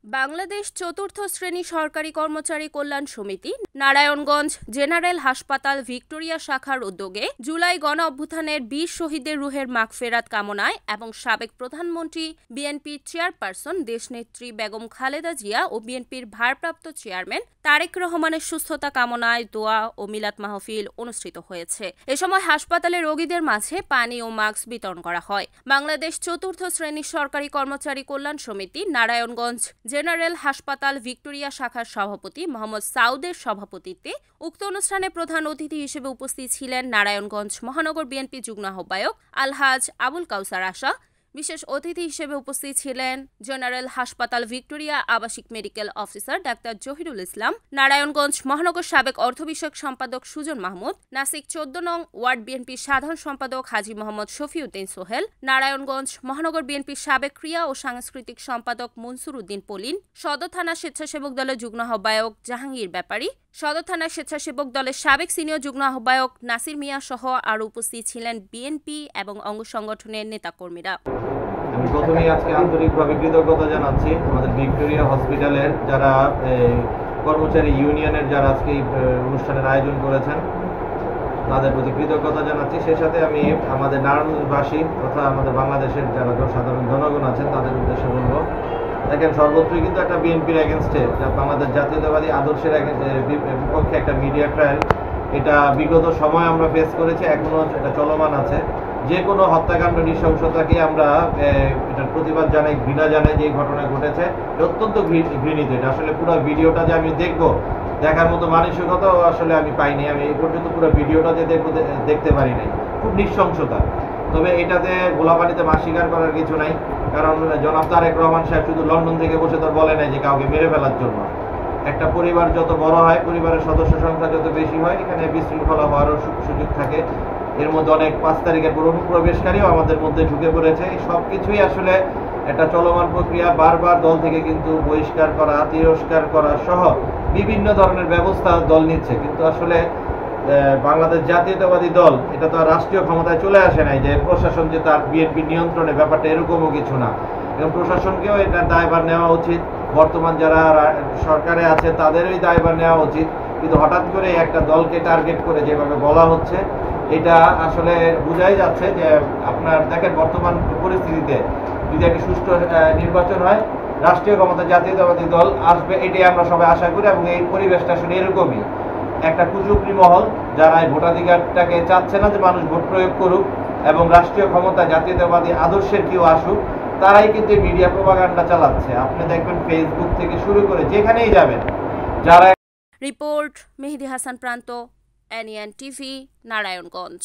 বাংলাদেশ চতুর্থ শ্রেণী সরকারি কর্মচারী কল্যাণ সমিতি নারায়ণগঞ্জ জেনারেল হাসপাতাল ভিক্টোরিয়া শাখার উদ্যোগে জুলাই গণ অভ্যুত্থানের ২০ শহীদের রুহের মাগফেরাত কামনায় এবং সাবেক প্রধানমন্ত্রী বিএনপির চেয়ারপারসন দেশনেত্রী বেগম খালেদা জিয়া ও বিএনপির ভারপ্রাপ্ত চেয়ারম্যান তারেক রহমানের সুস্থতা কামনায় দোয়া ও মিলাদ মাহফিল অনুষ্ঠিত হয়েছে। এ সময় হাসপাতালে রোগীদের মাঝে পানি ও মাস্ক বিতরণ করা হয়। বাংলাদেশ চতুর্থ শ্রেণীর সরকারি কর্মচারী কল্যাণ সমিতি নারায়ণগঞ্জ জেনারেল হাসপাতাল ভিক্টোরিয়া শাখার সভাপতি মোহাম্মদ সাউদের সভাপতিত্বে উক্ত অনুষ্ঠানে প্রধান অতিথি হিসেবে উপস্থিত ছিলেন নারায়ণগঞ্জ মহানগর বিএনপি যুগ্ম আহ্বায়ক আলহাজ আবুল কাউসার আশা। বিশেষ অতিথি হিসেবে উপস্থিত ছিলেন জেনারেল হাসপাতাল ভিক্টোরিয়া আবাসিক মেডিকেল অফিসার ডাক্তার জহিরুল ইসলাম, নারায়ণগঞ্জ মহানগর সাবেক অর্থ বিষয়ক সম্পাদক সুজন মাহমুদ, নাসিক ১৪ নং ওয়ার্ড বিএনপির সাধারণ সম্পাদক হাজী মোহাম্মদ শফিউদ্দিন সোহেল, নারায়ণগঞ্জ মহানগর বিএনপির সাবেক ক্রীড়া ও সাংস্কৃতিক সম্পাদক মনসুর উদ্দিন পলিন, সদর থানা স্বেচ্ছাসেবক দলের যুগ্ম আহ্বায়ক জাহাঙ্গীর ব্যাপারী, সদর থানা স্বেচ্ছাসেবক দলের সাবেক সিনিয়র যুগ্ম আহ্বায়ক নাসির মিয়া সহ আরও উপস্থিত ছিলেন বিএনপি এবং অঙ্গ সংগঠনের নেতাকর্মীরা। আমি প্রথমেই আজকে আন্তরিকভাবে কৃতজ্ঞতা জানাচ্ছি আমাদের ভিক্টোরিয়া হসপিটালের যারা কর্মচারী ইউনিয়নের যারা আজকে এই অনুষ্ঠানের আয়োজন করেছেন তাদের প্রতি কৃতজ্ঞতা জানাচ্ছি। সেই সাথে আমি আমাদের নারায়ণগঞ্জবাসী তথা আমাদের বাংলাদেশের যারা সাধারণ জনগণ আছেন তাদের উদ্দেশ্যে বলবো, দেখেন সর্বত্রই কিন্তু একটা বিএনপির এগেনস্টে বাংলাদেশ জাতীয়তাবাদী আদর্শের বিপক্ষে একটা মিডিয়া ট্রায়াল, এটা বিগত সময় আমরা ফেস করেছি, এখনও এটা চলমান আছে। যে কোনো হত্যাকাণ্ড নৃশংসতাকে আমরা এটার প্রতিবাদ জানাই, ঘৃণা জানাই যে এই ঘটনা ঘটেছে, অত্যন্ত ঘৃণিত। এটা আসলে পুরো ভিডিওটা যে আমি দেখবো, দেখার মতো মানসিকতাও আসলে আমি পাইনি। আমি এই পর্যন্ত পুরো ভিডিওটা যে দেখবো দেখতে পারি নাই, খুব নৃশংসতা। তবে এটাতে গোলাপানিতে মাছ শিকার করার কিছু নাই, কারণ জনাব তারেক রহমান সাহেব শুধু লন্ডন থেকে বসে তো বলে নাই যে কাউকে মেরে ফেলার জন্য। একটা পরিবার যত বড় হয়, পরিবারের সদস্য সংখ্যা যত বেশি হয়, এখানে বিশৃঙ্খলা হওয়ারও সুযোগ থাকে। এর মধ্যে অনেক ৫ তারিখের অনুপ্রবেশকারীও আমাদের মধ্যে ঢুকে পড়েছে। এই সব কিছুই আসলে একটা চলমান প্রক্রিয়া। বারবার দল থেকে কিন্তু বহিষ্কার করা, তিরস্কার করা সহ বিভিন্ন ধরনের ব্যবস্থা দল নিচ্ছে, কিন্তু আসলে বাংলাদেশ জাতীয়তাবাদী দল এটা তো আর রাষ্ট্রীয় ক্ষমতায় চলে আসে নাই যে প্রশাসন যে তার বিএনপি নিয়ন্ত্রণে, ব্যাপারটা এরকমও কিছু না। এবং প্রশাসনকেও এটার দায়ভার নেওয়া উচিত, বর্তমান যারা সরকারে আছে তাদেরই দায়ভার নেওয়া উচিত। কিন্তু হঠাৎ করে একটা দলকে টার্গেট করে যেভাবে বলা হচ্ছে, এটা আসলে বোঝাই যাচ্ছে যে আপনার দেখেন বর্তমান পরিস্থিতিতে যদি একটা সুষ্ঠু নির্বাচন হয়, রাষ্ট্রীয় ক্ষমতা জাতীয়তাবাদী দল আসবে, এটাই আমরা সবাই আশা করি। এবং এই পরিবেশটা আসলে এরকমই একটা কুচক্রী মহল, যারা এই ভোটাধিকারটাকে চাচ্ছে না যে মানুষ ভোট প্রয়োগ করুক এবং রাষ্ট্রীয় ক্ষমতা জাতীয়তাবাদী আদর্শের কেউ আসুক, তারাই কিন্তু মিডিয়া প্রোপাগান্ডা চালাচ্ছে। আপনি দেখবেন ফেসবুক থেকে শুরু করে যেখানেই যাবেন যারা। রিপোর্ট মেহেদী হাসান প্রান্ত, NEN TV, নারায়ণগঞ্জ।